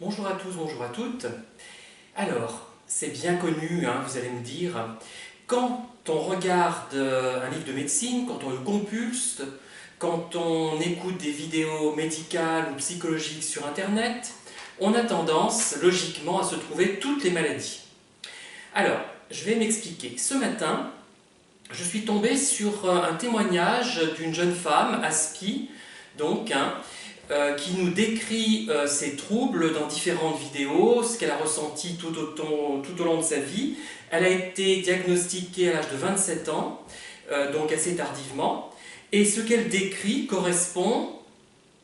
Bonjour à tous, bonjour à toutes. Alors, c'est bien connu, hein, vous allez me dire, quand on regarde un livre de médecine, quand on le compulse, quand on écoute des vidéos médicales ou psychologiques sur Internet, on a tendance, logiquement, à se trouver toutes les maladies. Alors, je vais m'expliquer. Ce matin, je suis tombé sur un témoignage d'une jeune femme, Aspi, donc, qui nous décrit ses troubles dans différentes vidéos, ce qu'elle a ressenti tout au long de sa vie. Elle a été diagnostiquée à l'âge de 27 ans, donc assez tardivement, et ce qu'elle décrit correspond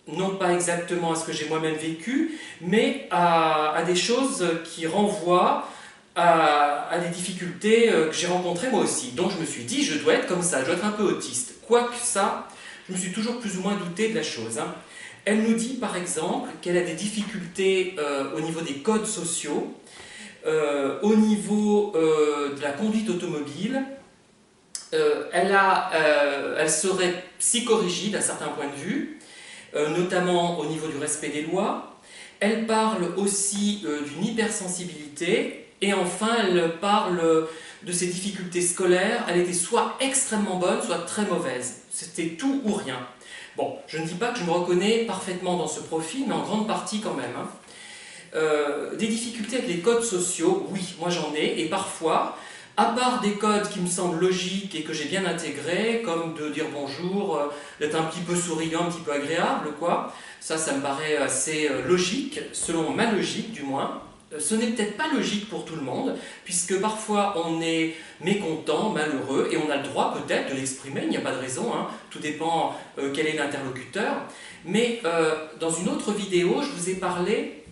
non pas exactement à ce que j'ai moi-même vécu, mais à des choses qui renvoient à des difficultés que j'ai rencontrées moi aussi. Donc je me suis dit, je dois être comme ça, je dois être un peu autiste. Quoique ça, je me suis toujours plus ou moins douté de la chose. Elle nous dit par exemple qu'elle a des difficultés au niveau des codes sociaux, au niveau de la conduite automobile. Elle serait psychorigide à certains points de vue, notamment au niveau du respect des lois. Elle parle aussi d'une hypersensibilité. Et enfin, elle parle de ses difficultés scolaires. Elle était soit extrêmement bonne, soit très mauvaise. C'était tout ou rien. Bon, je ne dis pas que je me reconnais parfaitement dans ce profil, mais en grande partie quand même. Des difficultés avec les codes sociaux, oui, moi j'en ai, et parfois, à part des codes qui me semblent logiques et que j'ai bien intégrés, comme de dire bonjour, d'être un petit peu souriant, un petit peu agréable, quoi, ça me paraît assez logique, selon ma logique du moins. Ce n'est peut-être pas logique pour tout le monde, puisque parfois on est mécontent, malheureux, et on a le droit peut-être de l'exprimer, il n'y a pas de raison, tout dépend quel est l'interlocuteur. Mais dans une autre vidéo, je vous ai parlé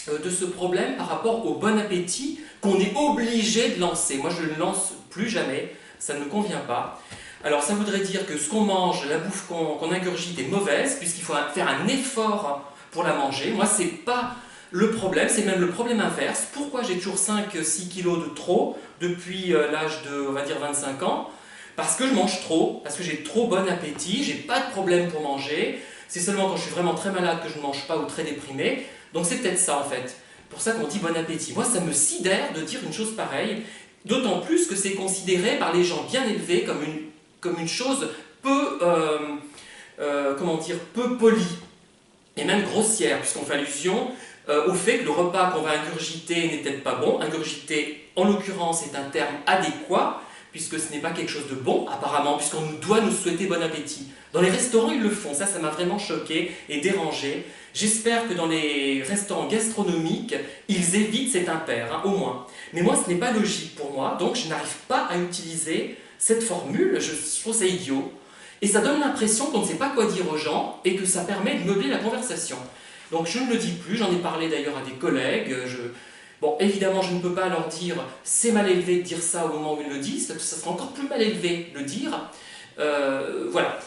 de ce problème par rapport au bon appétit qu'on est obligé de lancer. Moi je ne le lance plus jamais, ça ne me convient pas. Alors ça voudrait dire que ce qu'on mange, la bouffe qu'on ingurgite est mauvaise, puisqu'il faut faire un effort pour la manger. Moi c'est pas le problème, c'est même le problème inverse. Pourquoi j'ai toujours 5-6 kilos de trop depuis l'âge de, on va dire, 25 ans? Parce que je mange trop, parce que j'ai trop bon appétit, j'ai pas de problème pour manger. C'est seulement quand je suis vraiment très malade que je ne mange pas ou très déprimé. Donc c'est peut-être ça en fait. Pour ça qu'on dit bon appétit. Moi ça me sidère de dire une chose pareille, d'autant plus que c'est considéré par les gens bien élevés comme une chose peu, comment dire, peu polie et même grossière, puisqu'on fait allusion au fait que le repas qu'on va ingurgiter n'est peut-être pas bon. Ingurgiter, en l'occurrence, est un terme adéquat, puisque ce n'est pas quelque chose de bon, apparemment, puisqu'on doit nous souhaiter bon appétit. Dans les restaurants, ils le font, ça m'a vraiment choqué et dérangé. J'espère que dans les restaurants gastronomiques, ils évitent cet impair, au moins. Mais moi, ce n'est pas logique pour moi, donc je n'arrive pas à utiliser cette formule, je trouve ça idiot. Et ça donne l'impression qu'on ne sait pas quoi dire aux gens, et que ça permet de meubler la conversation. Donc je ne le dis plus, j'en ai parlé d'ailleurs à des collègues. Bon, évidemment, je ne peux pas leur dire « c'est mal élevé de dire ça au moment où ils le disent », parce que ça sera encore plus mal élevé de le dire. Voilà.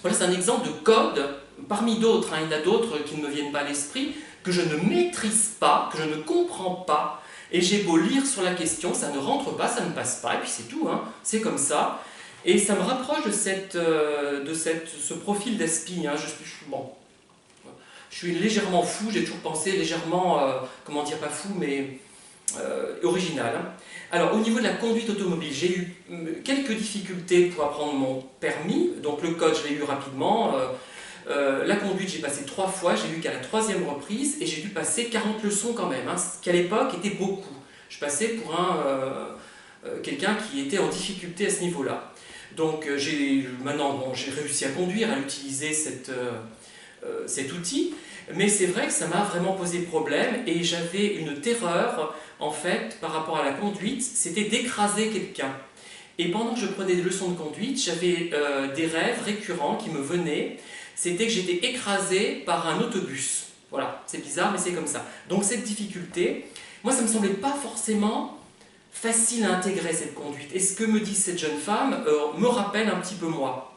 Voilà, c'est un exemple de code, parmi d'autres, il y en a d'autres qui ne me viennent pas à l'esprit, que je ne maîtrise pas, que je ne comprends pas, et j'ai beau lire sur la question, ça ne rentre pas, ça ne passe pas, et puis c'est tout, c'est comme ça. Et ça me rapproche de ce profil d'Aspi. Bon, je suis légèrement fou, j'ai toujours pensé légèrement, comment dire, pas fou, mais original. Alors, au niveau de la conduite automobile, j'ai eu quelques difficultés pour apprendre mon permis. Donc, le code, je l'ai eu rapidement. La conduite, j'ai passé 3 fois, j'ai eu qu'à la 3e reprise, et j'ai dû passer 40 leçons quand même, ce qui à l'époque était beaucoup. Je passais pour quelqu'un qui était en difficulté à ce niveau-là. Donc, maintenant, bon, j'ai réussi à conduire, à utiliser cet outil. Mais c'est vrai que ça m'a vraiment posé problème et j'avais une terreur en fait par rapport à la conduite, c'était d'écraser quelqu'un. Et pendant que je prenais des leçons de conduite, j'avais des rêves récurrents qui me venaient, c'était que j'étais écrasé par un autobus. Voilà, c'est bizarre mais c'est comme ça. Donc cette difficulté, moi ça ne me semblait pas forcément facile à intégrer cette conduite. Et ce que me dit cette jeune femme me rappelle un petit peu moi.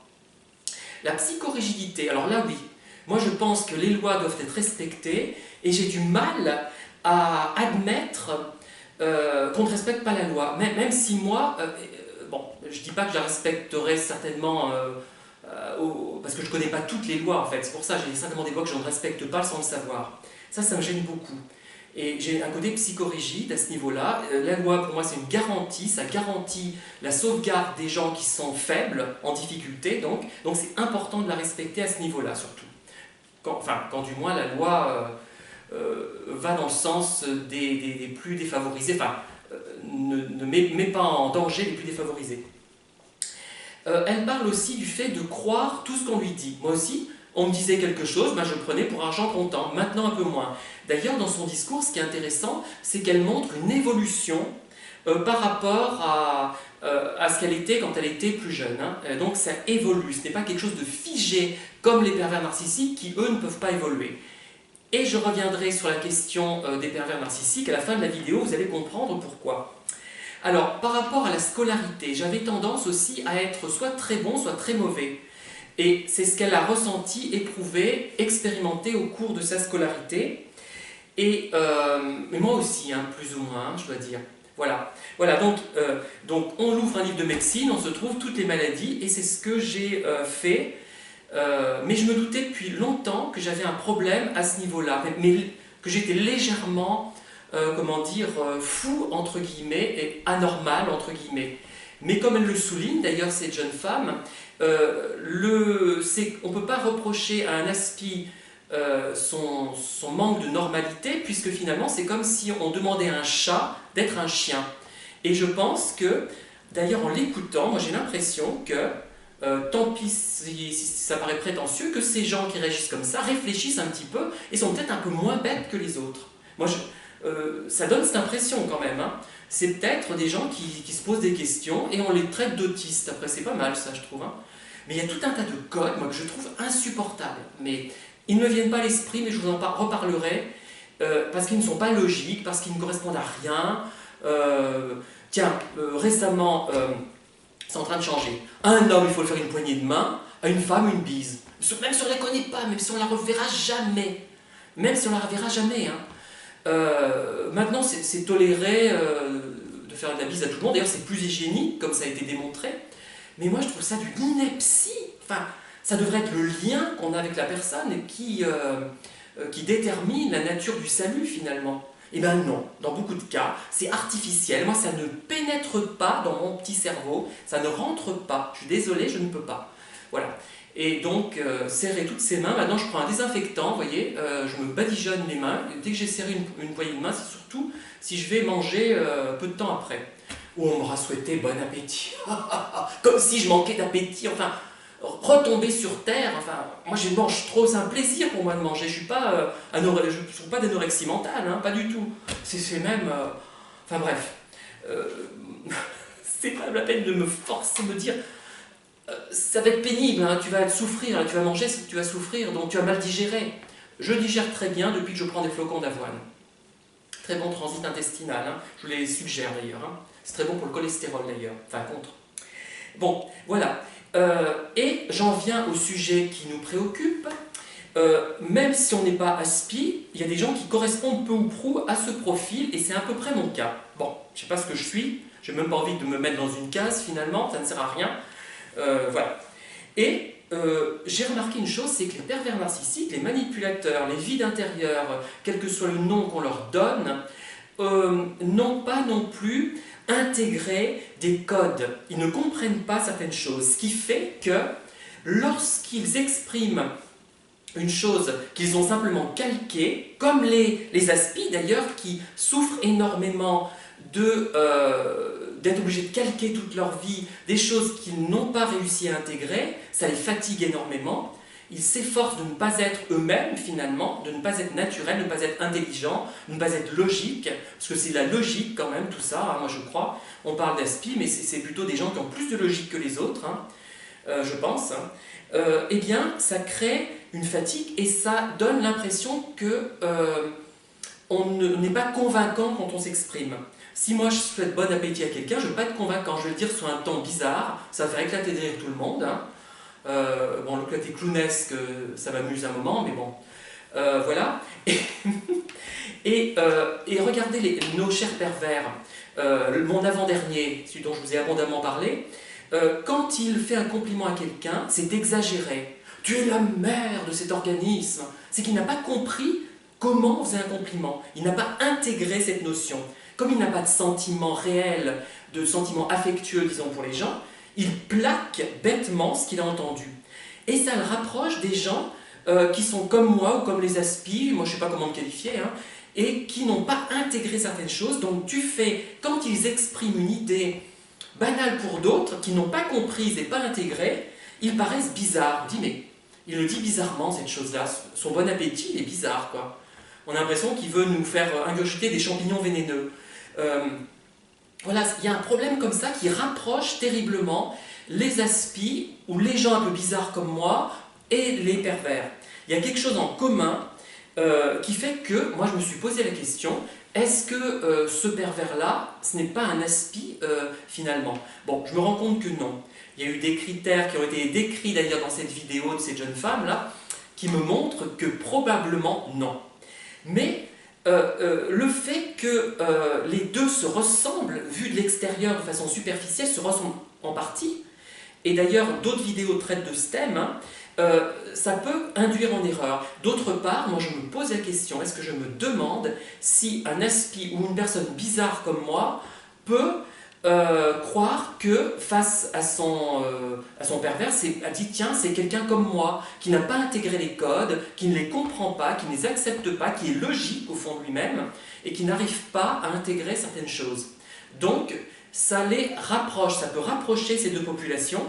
La psychorigidité, alors là oui, moi je pense que les lois doivent être respectées et j'ai du mal à admettre qu'on ne respecte pas la loi. Même si moi, bon, je ne dis pas que je la respecterai certainement parce que je ne connais pas toutes les lois en fait, c'est pour ça que j'ai certainement des lois que je ne respecte pas sans le savoir. Ça me gêne beaucoup. Et j'ai un côté psychorigide à ce niveau-là. La loi, pour moi, c'est une garantie, ça garantit la sauvegarde des gens qui sont faibles, en difficulté, donc c'est important de la respecter à ce niveau-là, surtout. Quand du moins la loi va dans le sens des plus défavorisés, ne met pas en danger les plus défavorisés. Elle parle aussi du fait de croire tout ce qu'on lui dit. Moi aussi, on me disait quelque chose, je prenais pour argent comptant, maintenant un peu moins. D'ailleurs, dans son discours, ce qui est intéressant, c'est qu'elle montre une évolution par rapport à ce qu'elle était quand elle était plus jeune. Donc ça évolue, ce n'est pas quelque chose de figé comme les pervers narcissiques qui, eux, ne peuvent pas évoluer. Et je reviendrai sur la question des pervers narcissiques à la fin de la vidéo, vous allez comprendre pourquoi. Alors, par rapport à la scolarité, j'avais tendance aussi à être soit très bon, soit très mauvais. Et c'est ce qu'elle a ressenti, éprouvé, expérimenté au cours de sa scolarité. Mais moi aussi, plus ou moins, je dois dire. Voilà, donc on ouvre un livre de médecine, on se trouve toutes les maladies, et c'est ce que j'ai fait. Mais je me doutais depuis longtemps que j'avais un problème à ce niveau-là, mais que j'étais légèrement, fou, entre guillemets, et anormal, entre guillemets. Mais comme elle le souligne, d'ailleurs, cette jeune femme, on ne peut pas reprocher à un aspi son manque de normalité, puisque finalement, c'est comme si on demandait à un chat d'être un chien. Et je pense que, d'ailleurs, en l'écoutant, moi j'ai l'impression que, tant pis si ça paraît prétentieux, que ces gens qui réagissent comme ça réfléchissent un petit peu et sont peut-être un peu moins bêtes que les autres. Moi, ça donne cette impression quand même. C'est peut-être des gens qui se posent des questions et on les traite d'autistes. Après, c'est pas mal ça, je trouve. Mais il y a tout un tas de codes, moi, que je trouve insupportables. Mais ils ne me viennent pas à l'esprit, mais je vous en reparlerai, parce qu'ils ne sont pas logiques, parce qu'ils ne correspondent à rien. Récemment, c'est en train de changer. À un homme, il faut lui faire une poignée de main, à une femme, une bise. Même si on ne la connaît pas, même si on ne la reverra jamais. Même si on ne la reverra jamais. Maintenant, c'est toléré de faire de la bise à tout le monde. D'ailleurs, c'est plus hygiénique, comme ça a été démontré. Mais moi, je trouve ça d'une ineptie. Ça devrait être le lien qu'on a avec la personne qui détermine la nature du salut, finalement. Eh bien non, dans beaucoup de cas, c'est artificiel. Moi, ça ne pénètre pas dans mon petit cerveau, ça ne rentre pas. Je suis désolé, je ne peux pas. Voilà. Et donc, serrer toutes ces mains, maintenant je prends un désinfectant, vous voyez, je me badigeonne les mains. Dès que j'ai serré une poignée de main, c'est surtout si je vais manger peu de temps après. Ou on m'aura souhaité bon appétit. Comme si je manquais d'appétit, retomber sur terre, moi je mange trop, c'est un plaisir pour moi de manger, je ne suis pas, d'anorexie mentale, pas du tout. C'est même, bref, c'est pas la peine de me forcer, me dire, ça va être pénible, tu vas souffrir, tu vas manger, tu vas souffrir, donc tu vas mal digérer. Je digère très bien depuis que je prends des flocons d'avoine. Très bon transit intestinal, je vous les suggère d'ailleurs, c'est très bon pour le cholestérol d'ailleurs, contre. Bon, voilà. Et j'en viens au sujet qui nous préoccupe. Même si on n'est pas aspi, il y a des gens qui correspondent peu ou prou à ce profil, et c'est à peu près mon cas. Bon, je ne sais pas ce que je suis, j'ai même pas envie de me mettre dans une case finalement, ça ne sert à rien. Voilà. Et j'ai remarqué une chose, c'est que les pervers narcissiques, les manipulateurs, les vides intérieurs, quel que soit le nom qu'on leur donne, n'ont pas non plus intégrer des codes. Ils ne comprennent pas certaines choses, ce qui fait que lorsqu'ils expriment une chose qu'ils ont simplement calquée, comme les aspis d'ailleurs, qui souffrent énormément d'être obligés de calquer toute leur vie des choses qu'ils n'ont pas réussi à intégrer, ça les fatigue énormément. Ils s'efforcent de ne pas être eux-mêmes finalement, de ne pas être naturels, de ne pas être intelligents, de ne pas être logiques, parce que c'est la logique quand même tout ça, moi je crois. On parle d'aspi, mais c'est plutôt des gens qui ont plus de logique que les autres, je pense. Eh bien, ça crée une fatigue et ça donne l'impression que on n'est pas convaincant quand on s'exprime. Si moi je souhaite bon appétit à quelqu'un, je ne vais pas être convaincant, je vais le dire sur un ton bizarre, ça va faire éclater de rire tout le monde. Le côté clownesque, ça m'amuse un moment, mais bon, voilà. Et regardez nos chers pervers, mon avant-dernier, celui dont je vous ai abondamment parlé, quand il fait un compliment à quelqu'un, c'est exagéré. Tu es la mère de cet organisme. C'est qu'il n'a pas compris comment on faisait un compliment. Il n'a pas intégré cette notion. Comme il n'a pas de sentiment réel, de sentiment affectueux, disons, pour les gens, il plaque bêtement ce qu'il a entendu. Et ça le rapproche des gens qui sont comme moi ou comme les aspis, moi je ne sais pas comment me qualifier, hein, et qui n'ont pas intégré certaines choses. Donc du fait, quand ils expriment une idée banale pour d'autres, qui n'ont pas comprise et pas intégrée, ils paraissent bizarres. On dit, mais il le dit bizarrement cette chose-là, son bon appétit il est bizarre, quoi. On a l'impression qu'il veut nous faire ingurgiter des champignons vénéneux. Voilà, il y a un problème comme ça qui rapproche terriblement les aspis, ou les gens un peu bizarres comme moi, et les pervers. Il y a quelque chose en commun qui fait que, moi je me suis posé la question, est-ce que ce pervers-là, ce n'est pas un aspi finalement? Bon, je me rends compte que non. Il y a eu des critères qui ont été décrits d'ailleurs dans cette vidéo de cette jeune femme-là, qui me montrent que probablement non. Mais le fait que les deux se ressemblent, vu de l'extérieur de façon superficielle, se ressemblent en partie, et d'ailleurs d'autres vidéos traitent de ce thème, hein, ça peut induire en erreur. D'autre part, moi je me pose la question, est-ce que je me demande si un aspi ou une personne bizarre comme moi peut croire que face à son pervers, elle dit tiens, c'est quelqu'un comme moi, qui n'a pas intégré les codes, qui ne les comprend pas, qui ne les accepte pas, qui est logique au fond de lui-même, et qui n'arrive pas à intégrer certaines choses. Donc, ça les rapproche, ça peut rapprocher ces deux populations.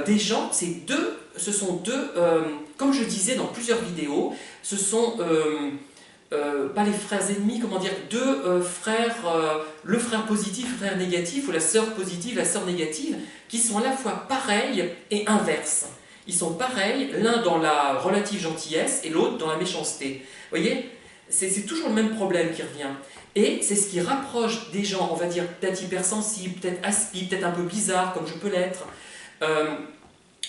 Des gens, ce sont deux, comme je disais dans plusieurs vidéos, ce sont pas les frères ennemis, comment dire, deux frères, le frère positif, le frère négatif, ou la sœur positive, la sœur négative, qui sont à la fois pareils et inverses. Ils sont pareils, l'un dans la relative gentillesse et l'autre dans la méchanceté. Vous voyez, c'est toujours le même problème qui revient. Et c'est ce qui rapproche des gens, on va dire, peut-être hypersensibles, peut-être aspi, peut-être un peu bizarres, comme je peux l'être,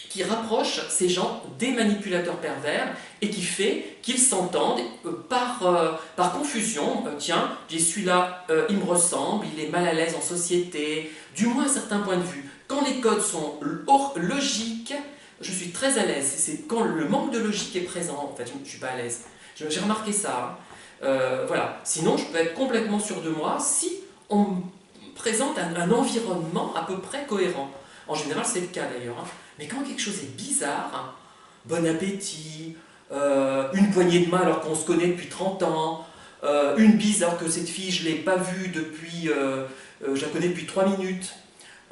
qui rapproche ces gens des manipulateurs pervers et qui fait qu'ils s'entendent par confusion. Tiens, celui-là, il me ressemble, il est mal à l'aise en société, du moins à certains points de vue. Quand les codes sont logiques, je suis très à l'aise. C'est quand le manque de logique est présent, en fait, je ne suis pas à l'aise. J'ai remarqué ça. Voilà. Sinon, je peux être complètement sûr de moi si on me présente un environnement à peu près cohérent. En général, c'est le cas d'ailleurs. Hein. Mais quand quelque chose est bizarre, hein, bon appétit, une poignée de main alors qu'on se connaît depuis 30 ans, une bise alors que cette fille, je ne l'ai pas vue depuis, je la connais depuis 3 minutes,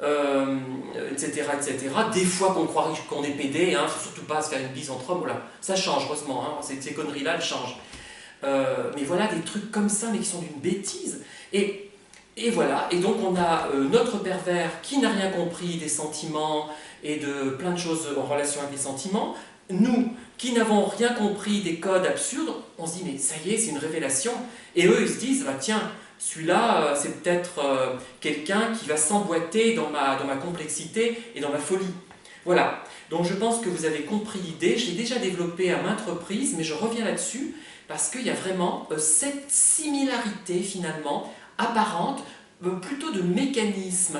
etc., etc. Des fois qu'on croit qu'on est pédé, hein, faut surtout pas se faire une bise entre hommes, voilà. Ça change, heureusement, hein, ces conneries-là, elles changent. Mais voilà, des trucs comme ça, mais qui sont d'une bêtise. Et voilà, et donc on a notre pervers qui n'a rien compris des sentiments et de plein de choses en relation avec les sentiments. Nous, qui n'avons rien compris des codes absurdes, on se dit mais ça y est, c'est une révélation. Et eux, ils se disent, bah, tiens, celui-là, c'est peut-être quelqu'un qui va s'emboîter dans ma complexité et dans ma folie. Voilà, donc je pense que vous avez compris l'idée, je l'ai déjà développée à maintes reprises, mais je reviens là-dessus parce qu'il y a vraiment cette similarité finalement apparente, plutôt de mécanismes,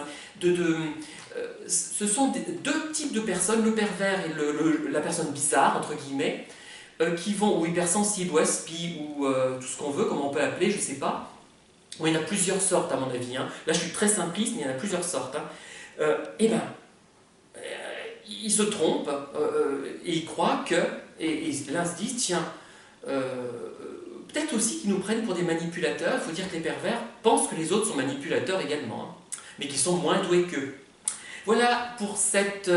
ce sont deux types de personnes, le pervers et la personne bizarre, entre guillemets, qui vont, ou hypersensible, ou aspi, ou tout ce qu'on veut, comment on peut l'appeler, je ne sais pas. Bon, il y en a plusieurs sortes à mon avis. Hein. Là, je suis très simpliste, mais il y en a plusieurs sortes. Hein. Et bien, ils se trompent, et ils croient que, et l'un se dit, tiens, peut-être aussi qu'ils nous prennent pour des manipulateurs. Il faut dire que les pervers pensent que les autres sont manipulateurs également, hein, mais qu'ils sont moins doués qu'eux. Voilà pour cette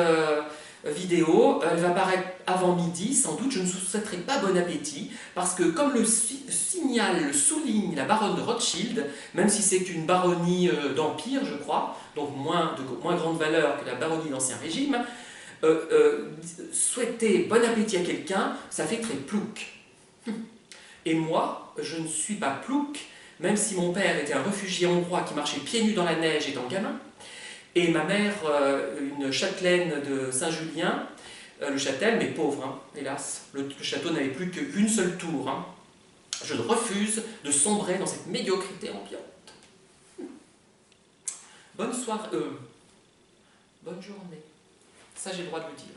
vidéo. Elle va paraître avant midi, sans doute. Je ne vous souhaiterai pas bon appétit, parce que comme le souligne la baronne de Rothschild, même si c'est une baronnie d'Empire, je crois, donc moins grande valeur que la baronnie d'Ancien Régime, souhaiter bon appétit à quelqu'un, ça fait très plouc. Et moi, je ne suis pas plouc, même si mon père était un réfugié hongrois qui marchait pieds nus dans la neige étant gamin, et ma mère, une châtelaine de Saint-Julien, le Châtel, mais pauvre, hein, hélas. Le château n'avait plus qu'une seule tour. Hein. Je refuse de sombrer dans cette médiocrité ambiante. Bonne soirée, bonne journée. Ça, j'ai le droit de le dire.